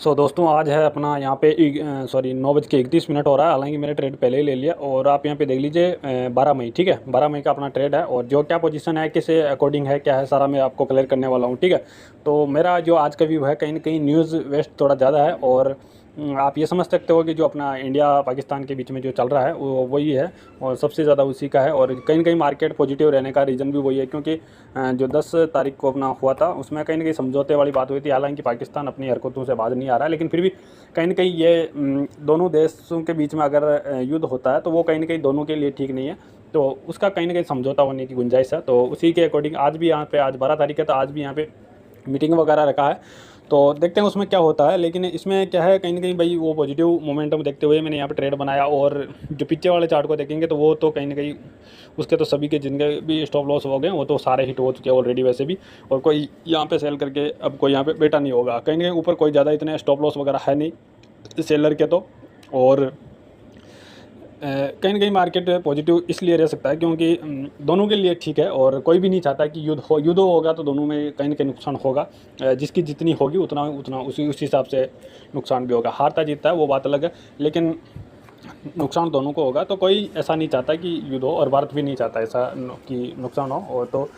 दोस्तों आज है अपना यहाँ पे 9:31 हो रहा है। हालांकि मैंने ट्रेड पहले ही ले लिया और आप यहाँ पे देख लीजिए 12 मई, ठीक है, 12 मई का अपना ट्रेड है और जो क्या पोजीशन है किस अकॉर्डिंग है क्या है सारा मैं आपको क्लियर करने वाला हूँ, ठीक है। तो मेरा जो आज का व्यू है कहीं ना कहीं न्यूज़ वेस्ट थोड़ा ज़्यादा है और आप ये समझ सकते हो कि जो अपना इंडिया पाकिस्तान के बीच में जो चल रहा है वो वही है और सबसे ज़्यादा उसी का है और कहीं ना कहीं मार्केट पॉजिटिव रहने का रीज़न भी वही है क्योंकि जो 10 तारीख को अपना हुआ था उसमें कहीं ना कहीं समझौते वाली बात हुई थी। हालांकि पाकिस्तान अपनी हरकतों से बाज नहीं आ रहा है, लेकिन फिर भी कहीं ना कहीं ये दोनों देशों के बीच में अगर युद्ध होता है तो वो कहीं ना कहीं दोनों के लिए ठीक नहीं है, तो उसका कहीं ना कहीं समझौता होने की गुंजाइश है। तो उसी के अकॉर्डिंग आज भी यहाँ पे, आज 12 तारीख है तो आज भी यहाँ पे मीटिंग वगैरह रखा है, तो देखते हैं उसमें क्या होता है। लेकिन इसमें क्या है, कहीं ना कहीं भाई वो पॉजिटिव मोमेंटम देखते हुए मैंने यहाँ पे ट्रेड बनाया और जो पीछे वाले चार्ट को देखेंगे तो वो तो कहीं ना कहीं उसके तो सभी के जिनके भी स्टॉप लॉस हो गए वो तो सारे हिट हो चुके हैं ऑलरेडी वैसे भी, और कोई यहाँ पे सेल करके अब कोई यहाँ पे बेटा नहीं होगा। कहीं ना कहीं ऊपर कोई ज़्यादा इतने स्टॉप लॉस वगैरह है नहीं सेलर के तो, और कहीं ना कहीं मार्केट पॉजिटिव इसलिए रह सकता है क्योंकि दोनों के लिए ठीक है और कोई भी नहीं चाहता कि युद्ध होगा तो दोनों में कहीं ना कहीं नुकसान होगा। जिसकी जितनी होगी उतना उतना उस हिसाब से नुकसान भी होगा। हारता जीतता है वो बात अलग है, लेकिन नुकसान दोनों को होगा। तो कोई ऐसा नहीं चाहता कि युद्ध हो और भारत भी नहीं चाहता ऐसा कि नुकसान हो, और तो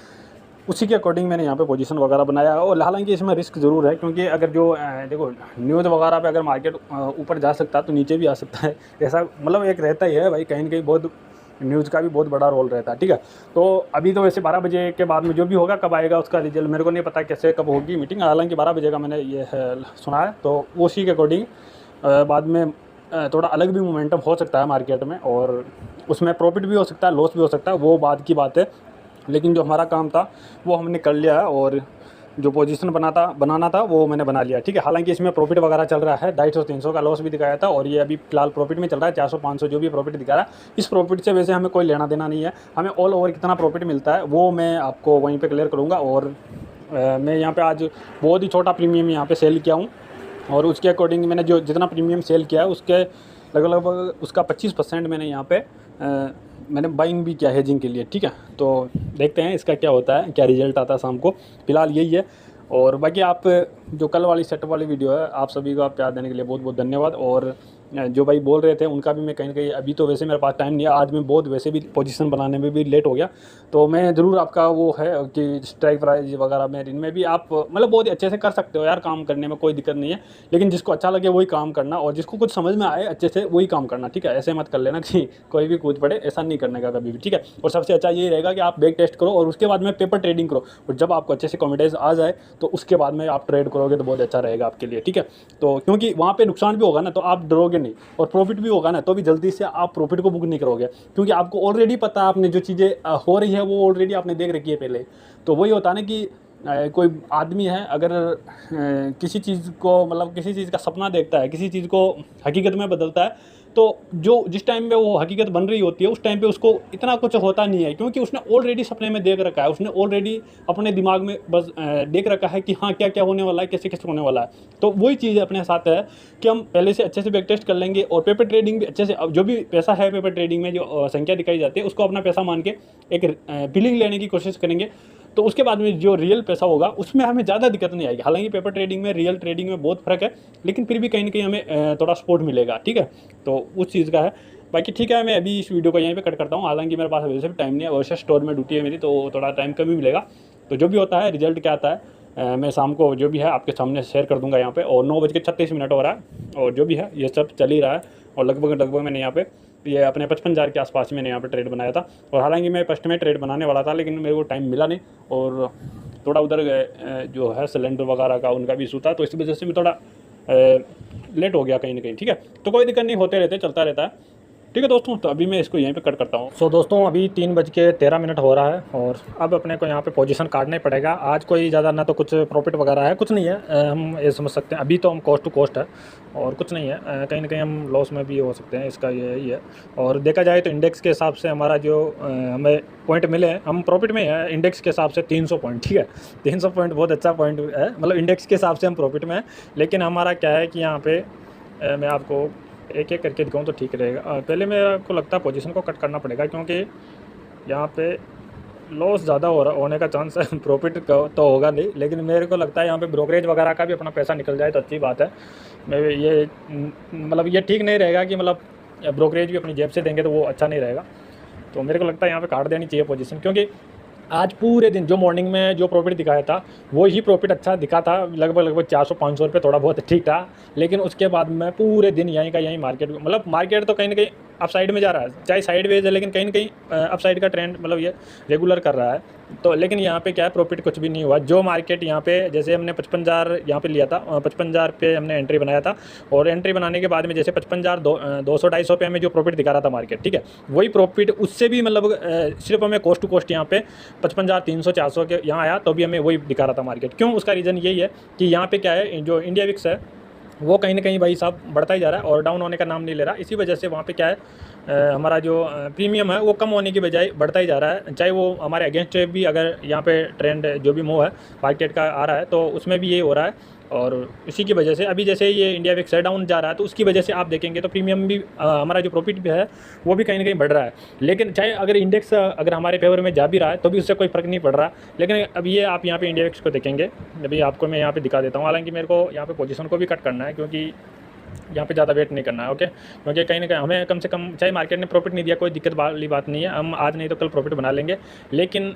उसी के अकॉर्डिंग मैंने यहाँ पे पोजीशन वगैरह बनाया है। और हालांकि इसमें रिस्क ज़रूर है क्योंकि अगर जो देखो न्यूज़ वगैरह पे अगर मार्केट ऊपर जा सकता है तो नीचे भी आ सकता है, ऐसा मतलब एक रहता ही है भाई, कहीं ना कहीं बहुत न्यूज़ का भी बहुत बड़ा रोल रहता है, ठीक है। तो अभी तो वैसे 12 बजे के बाद में जो भी होगा, कब आएगा उसका रिजल्ट मेरे को नहीं पता कैसे कब होगी मीटिंग। हालांकि 12 बजे का मैंने ये सुना है, तो उसी के अकॉर्डिंग बाद में थोड़ा अलग भी मोमेंटम हो सकता है मार्केट में और उसमें प्रॉफिट भी हो सकता है, लॉस भी हो सकता है, वो बाद की बात है। लेकिन जो हमारा काम था वो हमने कर लिया है और जो पोजीशन बनाना था वो मैंने बना लिया, ठीक है। हालांकि इसमें प्रॉफिट वगैरह चल रहा है, 250-300 का लॉस भी दिखाया था और ये अभी फिलहाल प्रॉफिट में चल रहा है 400-500 जो भी प्रॉफिट दिखा रहा है। इस प्रॉफिट से वैसे हमें कोई लेना देना नहीं है, हमें ऑल ओवर कितना प्रॉफिट मिलता है वो मैं आपको वहीं पर क्लियर करूँगा। और मैं यहाँ पर आज बहुत ही छोटा प्रीमियम यहाँ पर सेल किया हूँ और उसके अकॉर्डिंग मैंने जो जितना प्रीमियम सेल किया है उसके लगभग उसका 25% मैंने यहाँ पे मैंने बाइंग भी किया हेजिंग के लिए, ठीक है। तो देखते हैं इसका क्या होता है, क्या रिजल्ट आता है शाम को। फिलहाल यही है और बाकी आप जो कल वाली सेटअप वाली वीडियो है, आप सभी को आप प्यार देने के लिए बहुत बहुत धन्यवाद। और जो भाई बोल रहे थे उनका भी मैं कहीं ना कहीं, अभी तो वैसे मेरे पास टाइम नहीं है, आज मैं बहुत वैसे भी पोजीशन बनाने में भी लेट हो गया, तो मैं ज़रूर आपका वो है कि स्ट्राइक प्राइस वगैरह में इनमें भी आप मतलब बहुत अच्छे से कर सकते हो यार, काम करने में कोई दिक्कत नहीं है। लेकिन जिसको अच्छा लगे वही काम करना और जिसको कुछ समझ में आए अच्छे से वही काम करना, ठीक है। ऐसे मत कर लेना कि कोई भी कूद पड़े, ऐसा नहीं करने का कभी भी, ठीक है। और सबसे अच्छा ये रहेगा कि आप बैक टेस्ट करो और उसके बाद में पेपर ट्रेडिंग करो, और जब आपको अच्छे से कॉन्फिडेंस आ जाए तो उसके बाद में आप ट्रेड करोगे तो बहुत अच्छा रहेगा आपके लिए, ठीक है। तो क्योंकि वहाँ पे नुकसान भी होगा ना तो आप डरोगे नहीं, और प्रॉफिट भी होगा ना तो भी जल्दी से आप प्रॉफिट को बुक नहीं करोगे क्योंकि आपको ऑलरेडी पता है, आपने जो चीज़ें हो रही है वो ऑलरेडी आपने देख रखी है पहले। तो वही होता है ना कि कोई आदमी है अगर किसी चीज़ को मतलब किसी चीज़ का सपना देखता है, किसी चीज़ को हकीकत में बदलता है, तो जो जिस टाइम पे वो हकीकत बन रही होती है उस टाइम पे उसको इतना कुछ होता नहीं है क्योंकि उसने ऑलरेडी सपने में देख रखा है, उसने ऑलरेडी अपने दिमाग में बस देख रखा है कि हाँ क्या क्या होने वाला है, कैसे कैसे होने वाला है। तो वही चीज़ अपने साथ है कि हम पहले से अच्छे से बैक टेस्ट कर लेंगे और पेपर ट्रेडिंग भी अच्छे से, अब जो भी पैसा है पेपर ट्रेडिंग में जो संख्या दिखाई जाती है उसको अपना पैसा मान के एक बिलिंग लेने की कोशिश करेंगे, तो उसके बाद में जो रियल पैसा होगा उसमें हमें ज़्यादा दिक्कत नहीं आएगी। हालांकि पेपर ट्रेडिंग में रियल ट्रेडिंग में बहुत फ़र्क है, लेकिन फिर भी कहीं ना कहीं हमें थोड़ा सपोर्ट मिलेगा, ठीक है। तो उस चीज़ का है। बाकी ठीक है, मैं अभी इस वीडियो को यहीं पे कट करता हूँ। हालांकि मेरे पास वैसे भी टाइम नहीं है, वैसे स्टोर में ड्यूटी है मेरी तो थोड़ा टाइम कम ही मिलेगा। तो जो भी होता है रिजल्ट क्या आता है मैं शाम को जो भी है आपके सामने शेयर कर दूंगा यहाँ पे। और 9:36 हो रहा है और जो भी है ये सब चल ही रहा है और लगभग मैंने यहाँ पे ये अपने 55,000 के आसपास मैंने यहाँ पे ट्रेड बनाया था। और हालांकि मैं फर्स्ट में ट्रेड बनाने वाला था लेकिन मेरे को टाइम मिला नहीं और थोड़ा उधर जो है सिलेंडर वगैरह का उनका भी इशू था, तो इस वजह से भी थोड़ा लेट हो गया कहीं ना कहीं, ठीक है। तो कोई दिक्कत नहीं, होते रहते, चलता रहता है, ठीक है दोस्तों। तो अभी मैं इसको यहीं पे कट करता हूँ। दोस्तों अभी 3:13 हो रहा है और अब अपने को यहाँ पे पोजीशन काटना ही पड़ेगा। आज कोई ज़्यादा ना तो कुछ प्रॉफिट वगैरह है, कुछ नहीं है, हम ये समझ सकते हैं अभी तो हम कॉस्ट टू कॉस्ट है और कुछ नहीं है, कहीं ना कहीं हम लॉस में भी हो सकते हैं, इसका यही है। और देखा जाए तो इंडेक्स के हिसाब से हमारा जो हमें पॉइंट मिले हैं, हम प्रॉफिट में है इंडेक्स के हिसाब से 300 पॉइंट, ठीक है। 300 पॉइंट बहुत अच्छा पॉइंट है, मतलब इंडेक्स के हिसाब से हम प्रॉफिट में है। लेकिन हमारा क्या है कि यहाँ पे मैं आपको एक एक करके दिखाऊँ तो ठीक रहेगा। पहले मेरे को लगता है पोजीशन को कट करना पड़ेगा क्योंकि यहाँ पे लॉस ज़्यादा होने का चांस है, प्रॉफिट तो होगा नहीं, लेकिन मेरे को लगता है यहाँ पे ब्रोकरेज वगैरह का भी अपना पैसा निकल जाए तो अच्छी बात है। ये मतलब ये ठीक नहीं रहेगा कि मतलब ब्रोकरेज भी अपनी जेब से देंगे तो वो अच्छा नहीं रहेगा। तो मेरे को लगता है यहाँ पे काट देनी चाहिए पोजीशन, क्योंकि आज पूरे दिन जो मॉर्निंग में जो प्रॉफिट दिखाया था वो ही प्रॉफिट अच्छा दिखा था, लगभग 400-500 रुपये, थोड़ा बहुत ठीक था। लेकिन उसके बाद में पूरे दिन यहीं का यहीं मार्केट, मतलब मार्केट तो कहीं ना कहीं अप साइड में जा रहा है, चाहे साइड वेज है लेकिन कहीं ना कहीं अप साइड का ट्रेंड मतलब ये रेगुलर कर रहा है। तो लेकिन यहाँ पे क्या है, प्रॉफिट कुछ भी नहीं हुआ। जो मार्केट यहाँ पे जैसे हमने 55,000 यहाँ पे लिया था, 55,000 पे हमने एंट्री बनाया था, और एंट्री बनाने के बाद में जैसे 55,000 200-250 पे हमें जो प्रॉफिट दिखा रहा था मार्केट, ठीक है, वही प्रॉफिट उससे भी मतलब सिर्फ हमें कोस्ट टू कोस्ट यहाँ पे 55,300-400 के यहाँ आया, तो भी हमें वही दिखा रहा था मार्केट। क्यों? उसका रीज़न यही है कि यहाँ पे क्या है, जो इंडिया विक्स है वो कहीं ना कहीं भाई साहब बढ़ता ही जा रहा है और डाउन होने का नाम नहीं ले रहा। इसी वजह से वहाँ पे क्या है, हमारा जो प्रीमियम है वो कम होने की बजाय बढ़ता ही जा रहा है। चाहे वो हमारे अगेंस्ट भी अगर यहाँ पे ट्रेंड जो भी मूव है मार्केट का आ रहा है तो उसमें भी ये हो रहा है। और इसी की वजह से अभी जैसे ये इंडिया विक्स डाउन जा रहा है तो उसकी वजह से आप देखेंगे तो प्रीमियम भी हमारा जो प्रॉफिट भी है वो भी कहीं ना कहीं बढ़ रहा है। लेकिन चाहे अगर इंडेक्स अगर हमारे फेवर में जा भी रहा है तो भी उससे कोई फ़र्क नहीं पड़ रहा। लेकिन अब ये आप यहाँ पे इंडिया विक्स को देखेंगे, अभी आपको मैं यहाँ पे दिखा देता हूँ। हालांकि मेरे को यहाँ पे पोजीशन को भी कट करना है क्योंकि यहाँ पे ज़्यादा वेट नहीं करना है, ओके। क्योंकि कहीं ना कहीं हमें कम से कम, चाहे मार्केट ने प्रॉफिट नहीं दिया कोई दिक्कत वाली बात नहीं है, हम आज नहीं तो कल प्रॉफिट बना लेंगे। लेकिन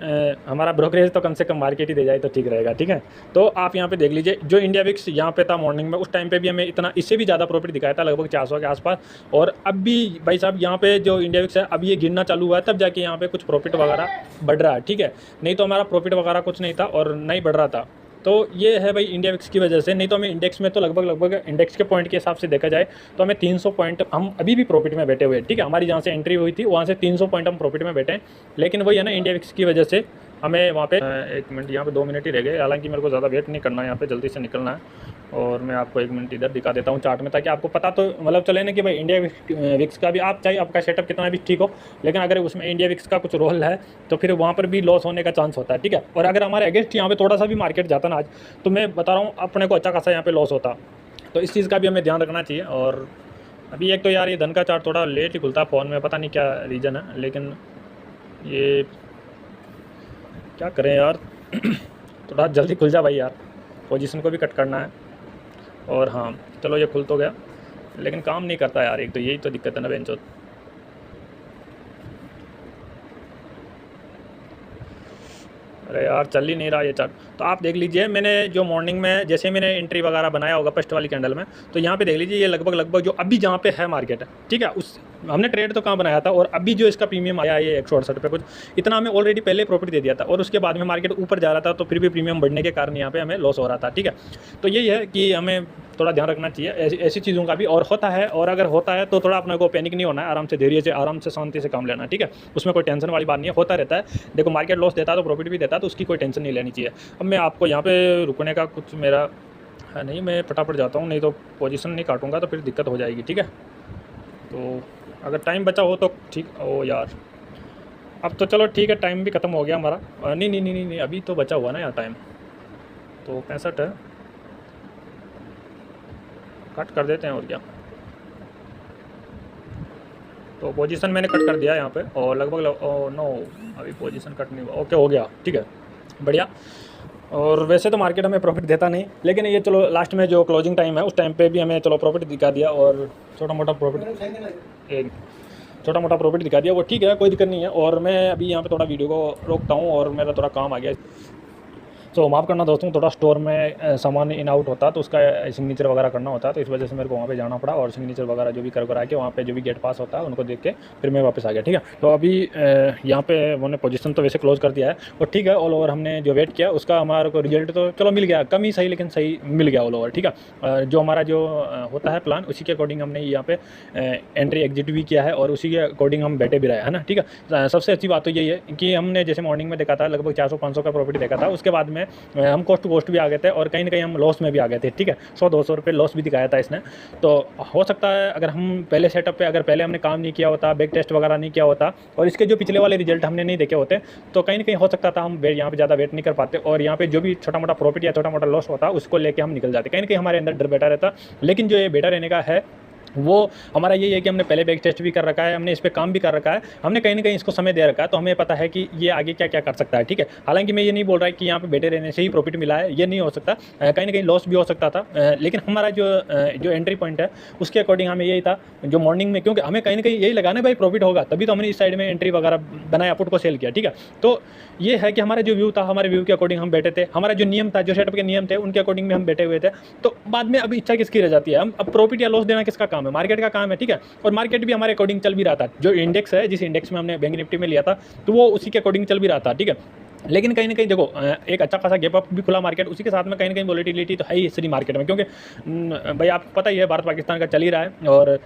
हमारा ब्रोकरेज तो कम से कम मार्केट ही दे जाए तो ठीक रहेगा, ठीक है। तो आप यहाँ पे देख लीजिए, जो इंडिया विक्स यहाँ पे था मॉर्निंग में, उस टाइम पे भी हमें इतना, इससे भी ज़्यादा प्रॉफिट दिखाया था, लगभग 400 के आसपास। और अब भी भाई साहब यहाँ पे जो इंडिया विक्स है अब ये गिरना चालू हुआ है, तब जाके यहाँ पे कुछ प्रॉफिट वगैरह बढ़ रहा है, ठीक है। नहीं तो हमारा प्रॉफिट वगैरह कुछ नहीं था और नहीं बढ़ रहा था। तो ये है भाई इंडिया विक्स की वजह से। नहीं तो हमें इंडेक्स में तो लगभग इंडेक्स के पॉइंट के हिसाब से देखा जाए तो हमें 300 पॉइंट हम अभी भी प्रॉफिट में बैठे हुए हैं, ठीक है। हमारी जहाँ से एंट्री हुई थी वहाँ से 300 पॉइंट हम प्रॉफिट में बैठे हैं। लेकिन वही है ना, इंडिया विक्स की वजह से हमें वहाँ पे 1 मिनट, यहाँ पे 2 मिनट ही रह गए। हालांकि मेरे को ज़्यादा वेट नहीं करना है, यहाँ पे जल्दी से निकलना है। और मैं आपको 1 मिनट इधर दिखा देता हूँ चार्ट में, ताकि आपको पता तो मतलब चले ना कि भाई इंडिया विक्स का भी, आप चाहे आपका सेटअप कितना भी ठीक हो, लेकिन अगर उसमें इंडिया विक्स का कुछ रोल है तो फिर वहाँ पर भी लॉस होने का चांस होता है, ठीक है। और अगर हमारे अगेंस्ट यहाँ पे थोड़ा सा भी मार्केट जाता ना आज, तो मैं बता रहा हूँ अपने को अच्छा खासा यहाँ पे लॉस होता। तो इस चीज़ का भी हमें ध्यान रखना चाहिए। और अभी एक तो यार ये धन का चार्ट थोड़ा लेट ही खुलता है फ़ोन में, पता नहीं क्या रीज़न है, लेकिन ये क्या करें यार थोड़ा जल्दी खुल जा भाई यार, पोजीशन को भी कट करना है। और हाँ चलो ये खुल तो गया, लेकिन काम नहीं करता यार, एक तो यही तो दिक्कत है ना बेंचो। अरे यार चल ही नहीं रहा ये चार्ट। तो आप देख लीजिए, मैंने जो मॉर्निंग में जैसे मैंने एंट्री वगैरह बनाया होगा फर्स्ट वाली कैंडल में, तो यहाँ पे देख लीजिए ये लगभग जो अभी जहाँ पे है मार्केट, ठीक है, उस हमने ट्रेड तो कहाँ बनाया था, और अभी जो इसका प्रीमियम आया ये 168 पे कुछ, इतना हमें ऑलरेडी पहले प्रॉफिट दे दिया था, और उसके बाद में मार्केट ऊपर जा रहा था तो फिर भी प्रीमियम बढ़ने के कारण यहाँ पे हमें लॉस हो रहा था, ठीक है। तो यही है कि हमें थोड़ा ध्यान रखना चाहिए ऐसी चीज़ों का भी, और होता है, और अगर होता है तो थोड़ा अपने को पैनिक नहीं होना है, आराम से धैर्य से आराम से शांति से काम लेना है, ठीक है। उसमें कोई टेंशन वाली बात नहीं है, होता रहता है। देखो मार्केट लॉस देता है तो प्रॉफिट भी देता है, तो उसकी कोई टेंशन नहीं लेनी चाहिए। अब मैं आपको यहाँ पे रुकने का कुछ मेरा है नहीं, मैं फटाफट जाता हूँ, नहीं तो पोजीशन नहीं काटूंगा तो फिर दिक्कत हो जाएगी, ठीक है। तो अगर टाइम बचा हो तो ठीक। ओ यार अब तो चलो ठीक है, टाइम भी ख़त्म हो गया हमारा। नहीं नहीं नहीं नहीं नहीं, अभी तो बचा हुआ ना यार टाइम, तो 65 है, कट कर देते हैं और क्या। तो पोजीशन मैंने कट कर दिया यहाँ पे, और लगभग नो अभी पोजीशन कट नहीं हुआ, ओके हो गया, ठीक है, बढ़िया। और वैसे तो मार्केट हमें प्रॉफिट देता नहीं, लेकिन ये चलो लास्ट में जो क्लोजिंग टाइम है उस टाइम पे भी हमें चलो प्रॉफिट दिखा दिया, और छोटा मोटा प्रॉफिट दिखा दिया, वो ठीक है, कोई दिक्कत नहीं है। और मैं अभी यहाँ पे थोड़ा वीडियो को रोकता हूँ, और मेरा थोड़ा काम आ गया। तो माफ़ करना दोस्तों, थोड़ा स्टोर में सामान इन आउट होता तो उसका सिग्नेचर वगैरह करना होता, तो इस वजह से मेरे को वहाँ पे जाना पड़ा, और सिग्नेचर वगैरह जो भी करा के वहाँ पे जो भी गेट पास होता है उनको देख के फिर मैं वापस आ गया, ठीक है। तो अभी यहाँ पे उन्होंने पोजीशन तो वैसे क्लोज कर दिया है, और ठीक है, ऑल ओवर हमने जो वेट किया उसका हमारे को रिजल्ट तो चलो मिल गया, कम ही सही लेकिन सही मिल गया ऑल ओवर, ठीक है। जो हमारा जो होता है प्लान उसी के अकॉर्डिंग हमने यहाँ पे एंट्री एग्जिट भी किया है, और उसी के अकॉर्डिंग हम बैठे भी रहे हैं ना, ठीक है। सबसे अच्छी बात तो यही है कि हमने जैसे मॉर्निंग में देखा था लगभग 400-500 का प्रॉफिट देखा था, उसके बाद में हम कोस्ट भी आ गए थे, और कहीं ना कहीं हम लॉस में भी आ गए थे, ठीक है। 100-200 रुपये लॉस भी दिखाया था इसने। तो हो सकता है अगर हम पहले सेटअप पे अगर पहले हमने काम नहीं किया होता, बैक टेस्ट वगैरह नहीं किया होता, और इसके जो पिछले वाले रिजल्ट हमने नहीं देखे होते, तो कहीं ना कहीं हो सकता था हम यहाँ पे ज़्यादा वेट नहीं कर पाते, और यहाँ पे जो भी छोटा मोटा प्रॉफिट या छोटा मोटा लॉस होता उसको लेके हम निकल जाते, कहीं ना कहीं हमारे अंदर डर बैठा रहता। लेकिन जो ये बैठा रहने का है वो हमारा यही है कि हमने पहले बैक टेस्ट भी कर रखा है, हमने इस पे काम भी कर रखा है, हमने कहीं न कहीं इसको समय दे रखा है, तो हमें पता है कि ये आगे क्या-क्या कर सकता है, ठीक है। हालाँकि मैं ये नहीं बोल रहा कि यहाँ पे बैठे रहने से ही प्रॉफ़िट मिला है, ये नहीं हो सकता। कहीं न कहीं लॉस भी हो सकता था। लेकिन हमारा जो एंट्री पॉइंट है, उसके अकॉर्डिंग हमें यही था, जो मॉर्निंग में, क्योंकि हमें कहीं न कहीं यही लगा ना भाई प्रॉफ़िट होगा, तभी तो हमने इस साइड में एंट्री वगैरह बनाया, पुट को सेल किया, ठीक है। तो ये है कि हमारा जो व्यू था, हमारे व्यू के अकॉर्डिंग हम बैठे थे, हमारा जो नियम था, जो सेटअप के नियम थे, उनके अकॉर्डिंग में हम बैठे हुए थे। तो बाद में अब इच्छा किसकी रह जाती है? हम अब प्रॉफ़िट या लॉस देना किसका काम है? मार्केट का काम है, ठीक है। और मार्केट भी हमारे अकॉर्डिंग चल भी रहा था। जो इंडेक्स है, जिस इंडेक्स में हमने बैंक निफ्टी में लिया था, तो वो उसी के अकॉर्डिंग चल भी रहा था, ठीक है। लेकिन कहीं न कहीं देखो एक अच्छा खासा गैप अप भी खुला मार्केट, उसी के साथ में कहीं न कहीं वोलेटिलिटी तो है ही इस मार्केट में, क्योंकि भाई आपको पता ही है भारत पाकिस्तान का चल ही रहा है, और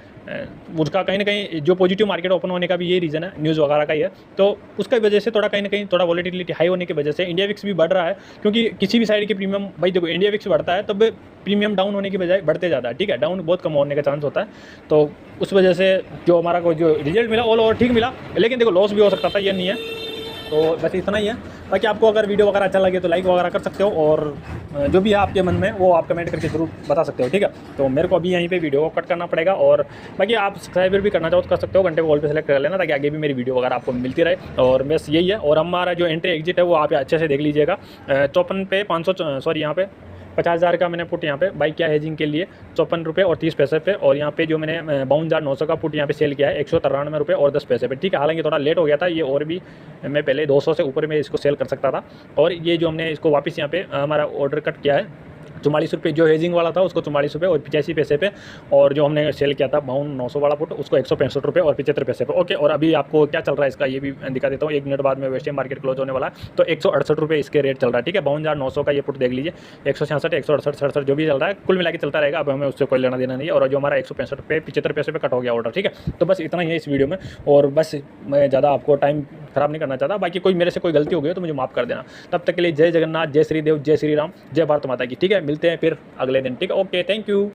उसका कहीं न कहीं जो पॉजिटिव मार्केट ओपन होने का भी यही रीज़न है, न्यूज़ वगैरह का ही है। तो उसकी वजह से थोड़ा कहीं न कहीं थोड़ा वोलेटिलिटी हाई होने की वजह से इंडिया विक्स भी बढ़ रहा है, क्योंकि किसी भी साइड की प्रीमियम, भाई देखो इंडिया विक्स बढ़ता है तब प्रीमियम डाउन होने की बजाय बढ़ते ज़्यादा है, ठीक है। डाउन बहुत कम होने का चांस होता है, तो उस वजह से जो हमारा को जो रिजल्ट मिला ऑल ओवर ठीक मिला, लेकिन देखो लॉस भी हो सकता था, ये नहीं है। तो बस इतना ही है। बाकी आपको अगर वीडियो वगैरह अच्छा लगे तो लाइक वगैरह कर सकते हो, और जो भी है आपके मन में वो आप कमेंट करके ज़रूर बता सकते हो, ठीक है। तो मेरे को अभी यहीं पे वीडियो को कट करना पड़ेगा, और बाकी आप सब्सक्राइबर भी करना चाहो तो कर सकते हो, घंटे को ऑल पे सेलेक्ट कर लेना, ताकि आगे भी मेरी वीडियो वगैरह आपको मिलती रहे। और बस यही है। और हमारा जो एंट्री एग्जिट है वो आप अच्छे से देख लीजिएगा। 54 पे 500 सॉरी यहाँ पे 50,000 का मैंने पुट यहाँ पे बाई किया हेजिंग के लिए ₹54 और 30 पैसे पे, और यहाँ पे जो मैंने 52,900 का पुट यहाँ पे सेल किया है ₹193 और 10 पैसे पे, ठीक है। हालांकि थोड़ा लेट हो गया था ये, और भी मैं पहले 200 से ऊपर में इसको सेल कर सकता था। और ये जो हमने इसको वापस यहाँ पे हमारा ऑर्डर कट किया है ₹44, जो हेजिंग वाला था उसको ₹44 और 85 पैसे पे, और जो हमने सेल किया था 52,900 वाला पुट उसको ₹165 और 75 पैसे पे। ओके, और अभी आपको क्या चल रहा है इसका ये भी दिखा देता हूँ। 1 मिनट बाद में वेस्ट मार्केट क्लोज होने वाला है, तो ₹168 इसके रेट चल रहा है, ठीक है। 52,900 का ये पुट देख लीजिए, 166, 168, 67 जो भी चल रहा है, कुल मिला के चलता रहेगा। अब हमें उससे कोई लेना देना नहीं है। और जो हमारा ₹165 75 पैसे पे कट हो गया ऑर्डर, ठीक है। तो बस इतना ही है इस वीडियो में, और बस मैं ज़्यादा आपको टाइम खराब नहीं करना चाहता। बाकी कोई मेरे से कोई गलती हो गई तो मुझे माफ़ कर देना। तब तक के लिए जय जगन्नाथ, जय श्री देव, जय श्री राम, जय भारत माता की, ठीक है। मिलते हैं फिर अगले दिन, ठीक है। Okay, thank you.